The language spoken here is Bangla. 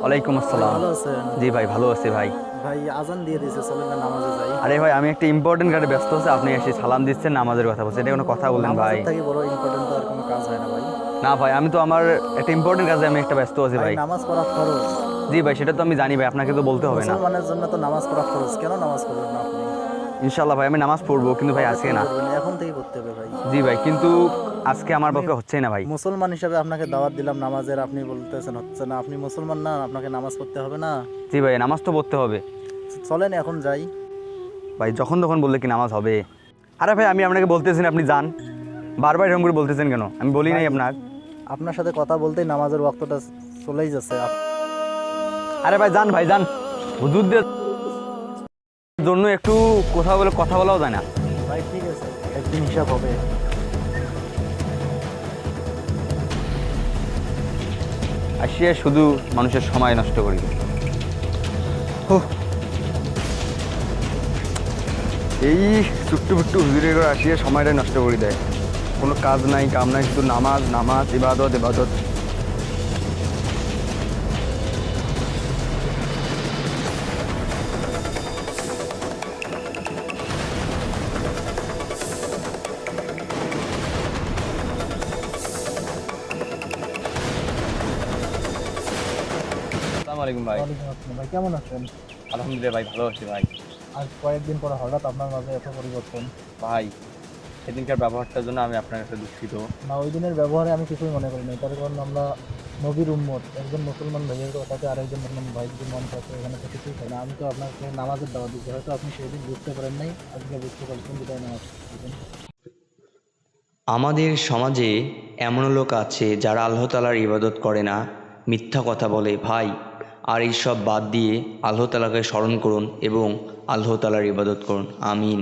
ওয়ালাইকুম ভাই আসসালাম। ভালো আছেন? জি ভাই, ভালো আছি ভাই। ভাই আজান দিয়ে দিয়েছে, চলেন না নামাজে যাই। আরে ভাই, আমি একটা ইম্পর্টেন্ট কাজে ব্যস্ত আছি, আপনি এসে সালাম দিচ্ছেন, নামাজের কথা বলছেন, এটা কোনো কথা বললেন ভাই? নামাজের থেকে বড় ইম্পর্টেন্ট তো আর কোনো কাজ হয় না ভাই। না ভাই, আমি তো আমার একটা ইম্পর্টেন্ট কাজে আমি একটা ব্যস্ত আছি ভাই ভাই। নামাজ পড়া ফরজ। জি ভাই, সেটা তো আমি জানি ভাই, আপনাকে তো বলতে হবে না। মুসলমানের জন্য তো নামাজ পড়া ফরজ, কেন নামাজ পড়বেন না আপনি? ইনশাল্লাহ ভাই, আমি নামাজ পড়বো, কিন্তু ভাই কবে আজকে থেকে না। পড়বেন? এখন থেকে পড়তে হবে ভাই। জি ভাই, কিন্তু আজকে আমার আমি পক্ষে হচ্ছেই না ভাই। মুসলমান হিসাবে আপনাকে দাওয়াত দিলাম নামাজের, আপনি বলতেছেন হচ্ছে না। আপনি মুসলমান না, আপনাকে নামাজ পড়তে হবে না? জি ভাই, নামাজ তো পড়তে হবে। চলেন এখন যাই। ভাই যখন তখন বললে কি নামাজ হবে? আরে ভাই, আমি আপনাকে বলতেছি না, আপনি যান। বারবার এরকম করে বলতেছেন কেন? আমি বলি নাই ভাই, আপনার? আপনার সাথে কথা বলতেই নামাজের ওয়াক্তটা চলেই যাচ্ছে। আরে ভাই যান, ভাই যান। হুজুরদের জন্য একটু কোথাও বলে কথা বলাও যায় না। ভাই ঠিক আছে, একদিন হিসাব হবে। আসিয়া শুধু মানুষের সময় নষ্ট করি। হুহ, এই চুট্টু ফুট্টু হুজুরে করে আসিয়া সময়টা নষ্ট করে দেয়। কোনো কাজ নাই কাম নাই, শুধু নামাজ নামাজ, ইবাদত ইবাদত। আসসালামু আলাইকুম ভাই। ওয়ালাইকুম আসসালাম ভাই, কেমন আছেন? আলহামদুলিল্লাহ ভাই, ভালো আছি ভাই। আজ কয়েকদিন পরে হঠাৎ আপনার মাঝে এত পরিবর্তন। ভাই, সেদিনকার ব্যবহারটার জন্য আমি আপনার কাছে দুঃখিত। না, ওই দিনের ব্যবহারে আমি কিছুই মনে করি নাই, তার কারণ আমরা নবীর উম্মত। একজন মুসলমান ভাইয়ের কথাতে আরেকজন মুসলমান ভাই যদি মন থাকে, এখানে তো কিছুই হয় না। আমি তো আপনাকে নামাজের দাওয়াত দিচ্ছি, হয়তো আপনি সেদিন বুঝতে পারেন নাই, আজকে বুঝতে পারছেন, বিদায় নামাজ পড়ছেন। আমাদের সমাজে এমন লোক আছে যারা আল্লাহ তাআলার ইবাদত করে না, মিথ্যা কথা বলে ভাই। আর এইসব বাদ দিয়ে আল্লাহ তাআলাকে স্মরণ করুন এবং আল্লাহ তাআলার ইবাদত করুন। আমিন।